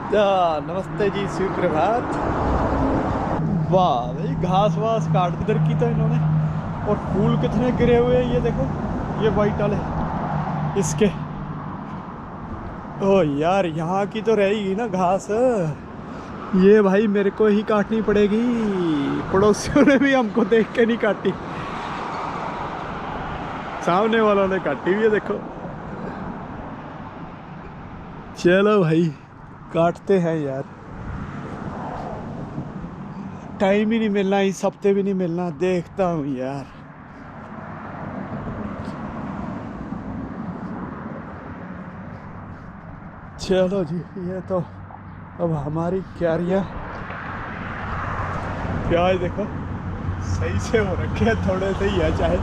नमस्ते जी, सुप्रभात। वाह भाई, घास वास काट इधर की तो इन्होंने। और फूल कितने गिरे हुए हैं, ये देखो, ये वाइट वाले इसके। ओ यार, यहाँ की तो रहेगी ना घास। ये भाई मेरे को ही काटनी पड़ेगी, पड़ोसियों ने भी हमको देख के नहीं काटी, सामने वालों ने काटी हुई है, देखो। चलो भाई, काटते हैं यार। टाइम ही नहीं मिलना, इस हफ्ते भी नहीं मिलना, देखता हूँ यार। चलो जी, ये तो अब हमारी क्यारियाँ। प्याज देखो सही से हो रखे हैं, थोड़े से ही है चाहे।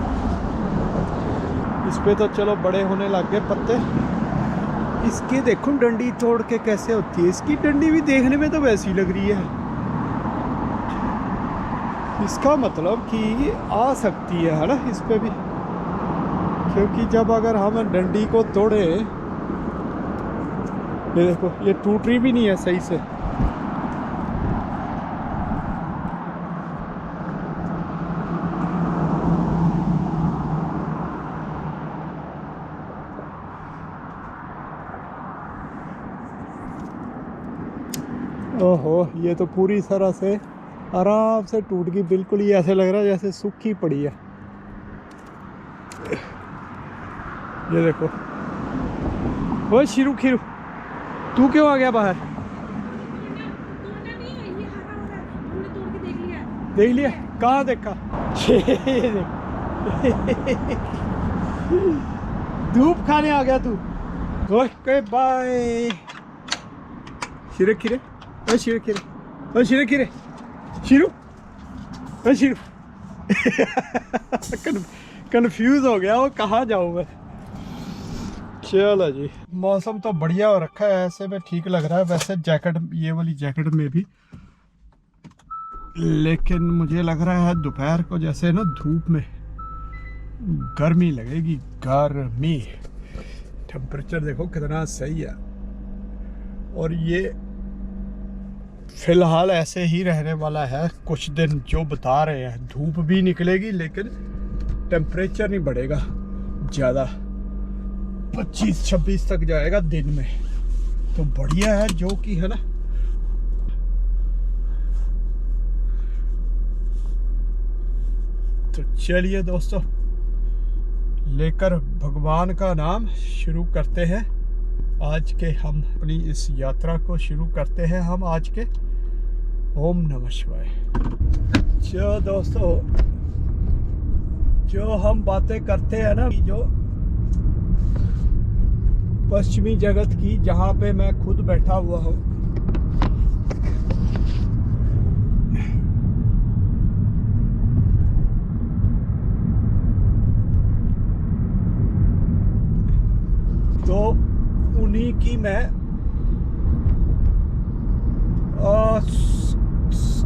इस पे तो चलो बड़े होने लग गए पत्ते। इसकी देखो डंडी तोड़ के कैसे होती है। इसकी डंडी भी देखने में तो वैसी लग रही है। इसका मतलब कि आ सकती है ना इस पे भी, क्योंकि जब अगर हम डंडी को तोड़े, ये देखो ये टूट रही भी नहीं है सही से। ओहो, ये तो पूरी तरह से आराम से टूट गई, बिल्कुल ही ऐसे लग रहा है जैसे सूखी पड़ी है। ये देखो। वो शिरू खीरू, तू क्यों आ गया बाहर? देख लिया? कहाँ देखा? धूप खाने आ गया तू। Okay bye. शिरे खीरे, ओ शिरे खीरे, ओ शिरे खीरे, शिरू, ओ शिरू। कंफ्यूज हो गया वो, कहाँ जाऊँ मैं। चलो जी, मौसम तो बढ़िया हो रखा है, ऐसे में ठीक लग रहा है वैसे जैकेट, ये वाली जैकेट में भी। लेकिन मुझे लग रहा है दोपहर को जैसे ना धूप में गर्मी लगेगी, गर्मी। टेम्परेचर देखो कितना सही है। और ये फिलहाल ऐसे ही रहने वाला है कुछ दिन, जो बता रहे हैं। धूप भी निकलेगी लेकिन टेम्परेचर नहीं बढ़ेगा ज़्यादा, 25-26 तक जाएगा दिन में। तो बढ़िया है, जो कि है ना। तो चलिए दोस्तों, लेकर भगवान का नाम शुरू करते हैं आज के, हम अपनी इस यात्रा को शुरू करते हैं हम आज के। ओम नमः शिवाय। जो दोस्तों, जो हम बातें करते हैं ना, जो पश्चिमी जगत की, जहाँ पे मैं खुद बैठा हुआ हूँ, तो उन्हीं की मैं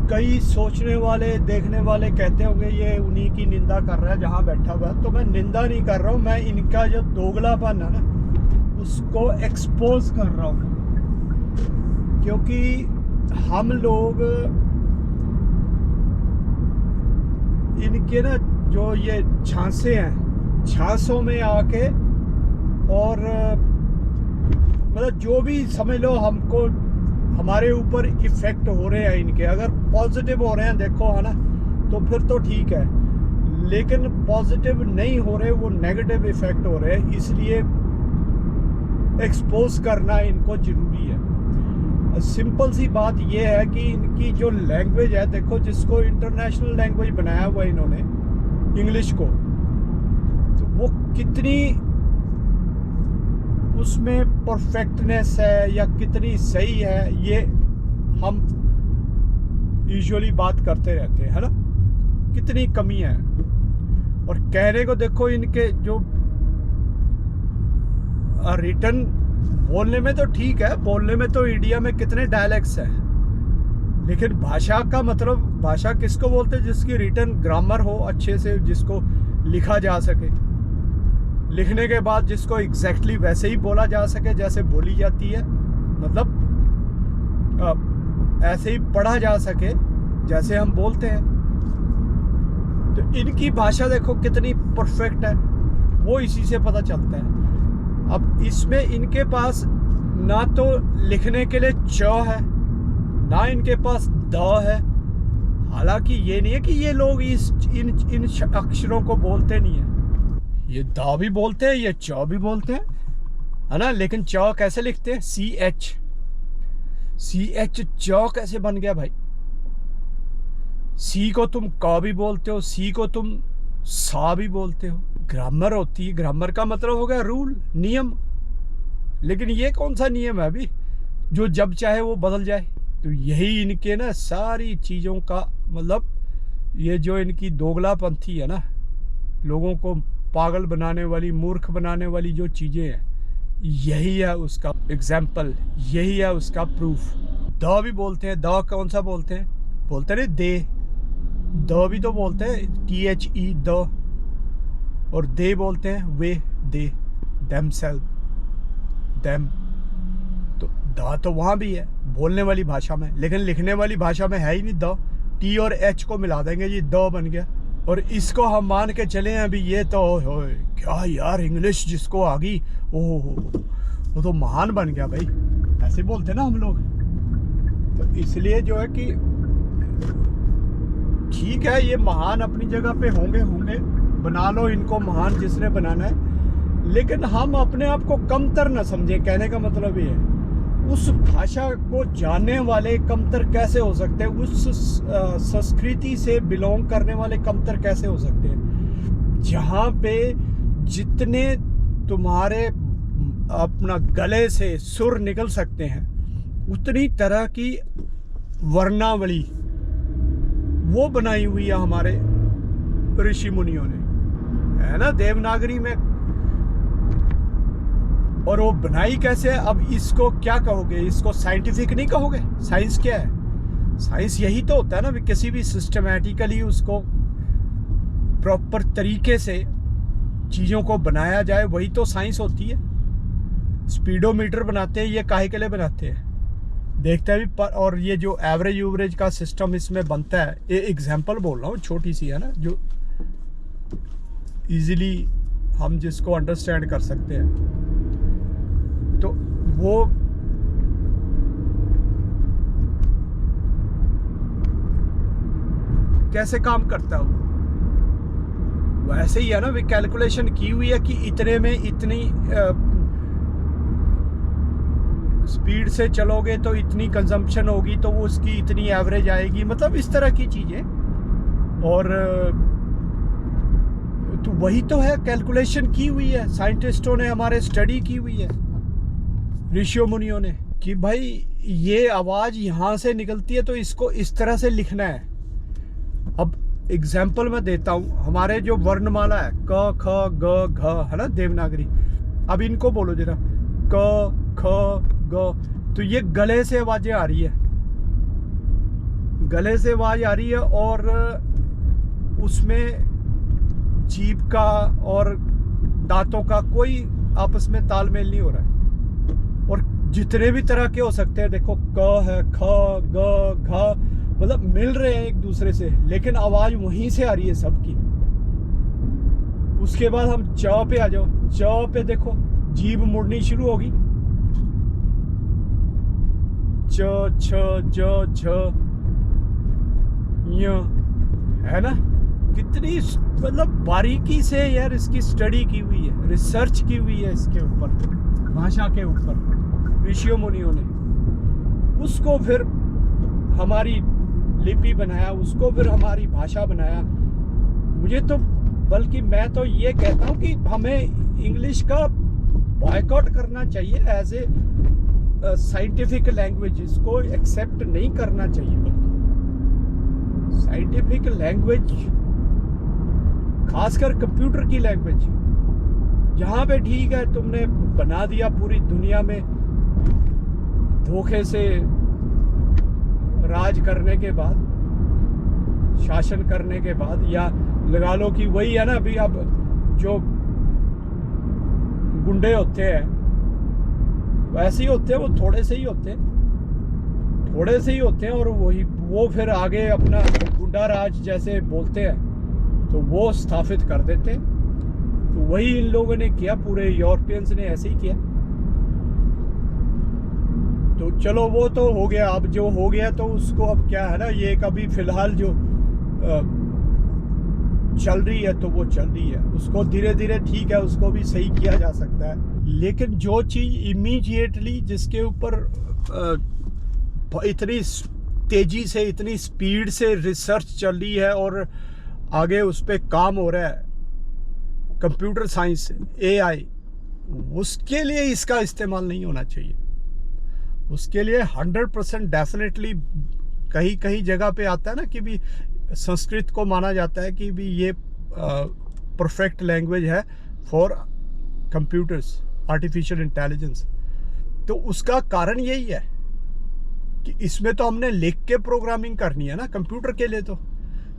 कई सोचने वाले, देखने वाले कहते होंगे ये उन्हीं की निंदा कर रहा है जहाँ बैठा हुआ है। तो मैं निंदा नहीं कर रहा हूँ, मैं इनका जो दोगलापन है ना, उसको एक्सपोज कर रहा हूँ। क्योंकि हम लोग इनके ना जो ये झांसे हैं, झांसों में आके, और मतलब जो भी समझ लो, हमको हमारे ऊपर इफेक्ट हो रहे हैं इनके। अगर पॉजिटिव हो रहे हैं देखो, है ना, तो फिर तो ठीक है। लेकिन पॉजिटिव नहीं हो रहे, वो नेगेटिव इफेक्ट हो रहे हैं, इसलिए एक्सपोज करना इनको जरूरी है। सिंपल सी बात ये है कि इनकी जो लैंग्वेज है, देखो, जिसको इंटरनेशनल लैंग्वेज बनाया हुआ इन्होंने, इंग्लिश को, तो वो कितनी उसमें परफेक्टनेस है या कितनी सही है, ये हम यूजुअली बात करते रहते हैं, है ना, कितनी कमी है। और कहने को देखो, इनके जो रिटर्न बोलने में तो ठीक है, बोलने में तो इंडिया में कितने डायलेक्ट्स हैं, लेकिन भाषा का मतलब, भाषा किसको बोलते हैं? जिसकी रिटर्न ग्रामर हो अच्छे से, जिसको लिखा जा सके, लिखने के बाद जिसको एग्जैक्टली वैसे ही बोला जा सके जैसे बोली जाती है। मतलब ऐसे ही पढ़ा जा सके जैसे हम बोलते हैं। तो इनकी भाषा देखो कितनी परफेक्ट है, वो इसी से पता चलता है। अब इसमें इनके पास ना तो लिखने के लिए च है, ना इनके पास द है। हालांकि ये नहीं है कि ये लोग इन अक्षरों को बोलते नहीं है, ये द भी बोलते हैं, ये च भी बोलते हैं, है ना। लेकिन च कैसे लिखते हैं? CH च कैसे बन गया भाई? सी को तुम क भी बोलते हो, सी को तुम सा भी बोलते हो। ग्रामर होती है, ग्रामर का मतलब हो गया रूल, नियम। लेकिन ये कौन सा नियम है अभी जो जब चाहे वो बदल जाए? तो यही इनके ना सारी चीज़ों का मतलब, ये जो इनकी दोगलापंथी है ना, लोगों को पागल बनाने वाली, मूर्ख बनाने वाली जो चीज़ें हैं, यही है उसका एग्जाम्पल, यही है उसका प्रूफ। द भी बोलते हैं, द कौन सा बोलते हैं? बोलते हैं दे, द भी तो बोलते हैं THE द। और दे बोलते हैं वे, दे, देमसेल्फ, देम। तो द तो वहाँ भी है बोलने वाली भाषा में, लेकिन लिखने वाली भाषा में है ही नहीं द। T और H को मिला देंगे, ये द बन गया। और इसको हम मान के चले हैं अभी, ये तो क्या यार, इंग्लिश जिसको आ गई, ओह वो तो महान बन गया भाई, ऐसे बोलते ना हम लोग। तो इसलिए जो है कि ठीक है, ये महान अपनी जगह पे होंगे, बना लो इनको महान जिसने बनाना है, लेकिन हम अपने आप को कमतर न समझें। कहने का मतलब ये है, उस भाषा को जानने वाले कमतर कैसे हो सकते हैं? उस संस्कृति से बिलोंग करने वाले कमतर कैसे हो सकते हैं? जहाँ पे जितने तुम्हारे अपना गले से सुर निकल सकते हैं, उतनी तरह की वर्णावली वो बनाई हुई है हमारे ऋषि मुनियों ने, है ना, देवनागरी में। और वो बनाई कैसे? अब इसको क्या कहोगे? इसको साइंटिफिक नहीं कहोगे? साइंस क्या है? साइंस यही तो होता है ना, किसी भी सिस्टमैटिकली उसको प्रॉपर तरीके से चीज़ों को बनाया जाए, वही तो साइंस होती है। स्पीडोमीटर बनाते हैं, ये काहे के लिए बनाते हैं? देखते हैं भी। और ये जो एवरेज का सिस्टम इसमें बनता है, ये एग्जांपल बोल रहा हूँ, छोटी सी है ना, जो इजीली हम जिसको अंडरस्टैंड कर सकते हैं। तो वो कैसे काम करता है? वैसे ही है ना, वे कैलकुलेशन की हुई है कि इतने में इतनी स्पीड से चलोगे तो इतनी कंजम्पशन होगी, तो वो उसकी इतनी एवरेज आएगी, मतलब इस तरह की चीज़ें। और तो वही तो है, कैलकुलेशन की हुई है, साइंटिस्टों ने हमारे स्टडी की हुई है, ऋषियों मुनियों ने, कि भाई ये आवाज़ यहाँ से निकलती है तो इसको इस तरह से लिखना है। अब एग्जाम्पल मैं देता हूँ, हमारे जो वर्णमाला है क ख ग घ, है ना, देवनागरी। अब इनको बोलो जरा, क ख ग, तो ये गले से आवाजें आ रही है, गले से आवाज आ रही है, और उसमें जीभ का और दांतों का कोई आपस में तालमेल नहीं हो रहा है। और जितने भी तरह के हो सकते हैं, देखो क है, ख ग घ, मतलब मिल रहे हैं एक दूसरे से, लेकिन आवाज वहीं से आ रही है सबकी। उसके बाद हम च पे आ जाओ, च पे देखो जीभ मुड़नी शुरू होगी, च छ ज झ य, है ना। कितनी मतलब बारीकी से यार इसकी स्टडी की हुई है, रिसर्च की हुई है इसके ऊपर, भाषा के ऊपर, ऋषियों मुनियों ने। उसको फिर हमारी लिपि बनाया, उसको फिर हमारी भाषा बनाया। मुझे तो, बल्कि मैं तो ये कहता हूँ कि हमें इंग्लिश का बॉयकॉट करना चाहिए एज ए साइंटिफिक लैंग्वेज। इसको एक्सेप्ट नहीं करना चाहिए, बल्कि साइंटिफिक लैंग्वेज, खासकर कंप्यूटर की लैंग्वेज, जहाँ पे ठीक है तुमने बना दिया पूरी दुनिया में धोखे से राज करने के बाद, शासन करने के बाद, या लगा लो कि वही है ना, अभी अब जो गुंडे होते हैं वैसे ही होते हैं, वो थोड़े से ही होते हैं, थोड़े से ही होते हैं और वो फिर आगे अपना गुंडा राज जैसे बोलते हैं तो वो स्थापित कर देते हैं। तो वही इन लोगों ने किया, पूरे यूरोपियंस ने ऐसे ही किया। तो चलो वो तो हो गया, अब जो हो गया तो उसको अब क्या है ना, ये कभी फिलहाल जो चल रही है तो वो चल रही है, उसको धीरे धीरे ठीक है, उसको भी सही किया जा सकता है। लेकिन जो चीज़ इमीडिएटली जिसके ऊपर इतनी तेजी से, इतनी स्पीड से रिसर्च चल रही है और आगे उस पर काम हो रहा है, कंप्यूटर साइंस, AI, उसके लिए इसका इस्तेमाल नहीं होना चाहिए। उसके लिए 100% डेफिनेटली कहीं कहीं जगह पे आता है ना कि भी संस्कृत को माना जाता है कि भी ये परफेक्ट लैंग्वेज है फॉर कंप्यूटर्स, आर्टिफिशियल इंटेलिजेंस। तो उसका कारण यही है कि इसमें तो हमने लिख के प्रोग्रामिंग करनी है ना कंप्यूटर के लिए। तो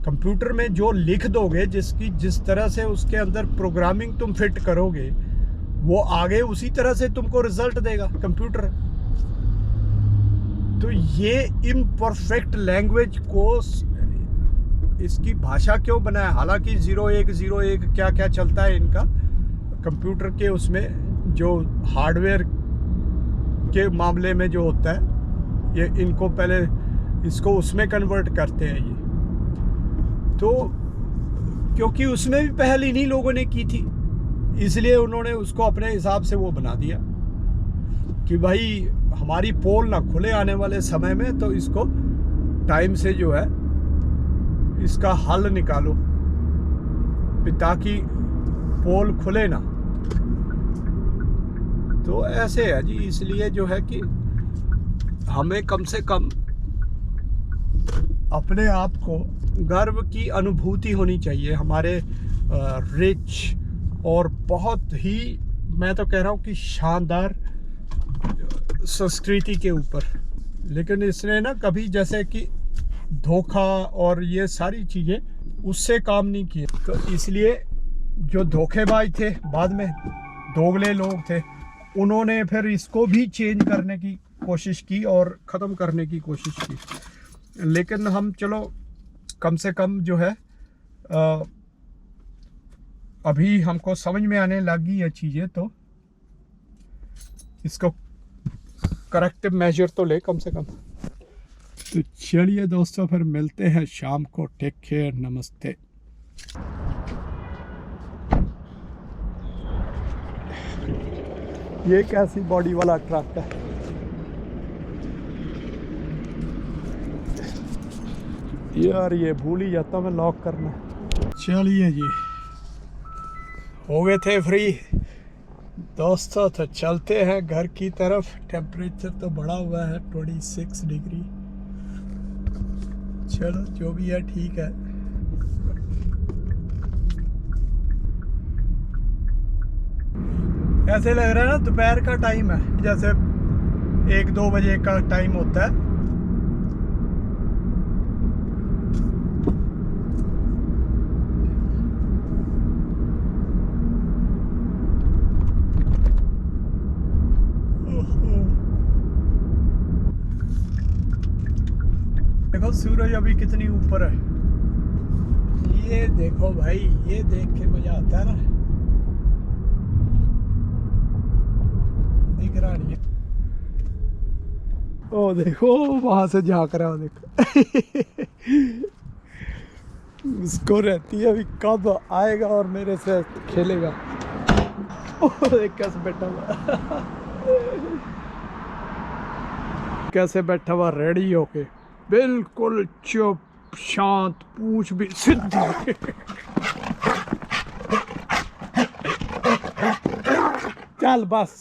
कंप्यूटर में जो लिख दोगे, जिस तरह से उसके अंदर प्रोग्रामिंग तुम फिट करोगे, वो आगे उसी तरह से तुमको रिजल्ट देगा कंप्यूटर। तो ये इम्परफेक्ट लैंग्वेज को, इसकी भाषा क्यों बनाया? हालांकि 0101 क्या क्या चलता है इनका कंप्यूटर के, उसमें जो हार्डवेयर के मामले में जो होता है, ये इनको पहले इसको उसमें कन्वर्ट करते हैं ये। तो क्योंकि उसमें भी पहल इन्हीं लोगों ने की थी, इसलिए उन्होंने उसको अपने हिसाब से वो बना दिया कि भाई हमारी पोल ना खुले आने वाले समय में, तो इसको टाइम से जो है इसका हल निकालो ताकि पोल खुले ना। तो ऐसे है जी, इसलिए जो है कि हमें कम से कम अपने आप को गर्व की अनुभूति होनी चाहिए हमारे रिच और बहुत ही, मैं तो कह रहा हूँ कि शानदार संस्कृति के ऊपर। लेकिन इसने ना कभी जैसे कि धोखा और ये सारी चीज़ें उससे काम नहीं किए। तो इसलिए जो धोखेबाज थे, बाद में दोगले लोग थे, उन्होंने फिर इसको भी चेंज करने की कोशिश की और ख़त्म करने की कोशिश की। लेकिन हम चलो कम से कम जो है अभी हमको समझ में आने लगी ये चीज़ें, तो इसको करेक्टिव मेजर तो ले कम से कम। तो चलिए दोस्तों, फिर मिलते हैं शाम को। टेक केयर, नमस्ते। ये कैसी बॉडी वाला ट्रक है यार, ये भूल ही जाता मैं लॉक करना। चलिए जी, हो गए थे फ्री दोस्तों, तो चलते हैं घर की तरफ। टेम्परेचर तो बढ़ा हुआ है 26 डिग्री। चलो जो भी है ठीक है। ऐसे लग रहा है ना दोपहर का टाइम है, जैसे 1-2 बजे का टाइम होता है। देखो सूरज अभी कितनी ऊपर है। ये देखो भाई, ये देख के मजा आता है ना। दिख रहा नहीं है? ओ देखो वहां से झांक रहा है, देखो। इसको रहती है अभी कब आएगा और मेरे से खेलेगा। देख कैसे बैठा हुआ, कैसे बैठा हुआ रेडी होके, बिल्कुल चुप शांत, पूछ भी सीधी। चल बस।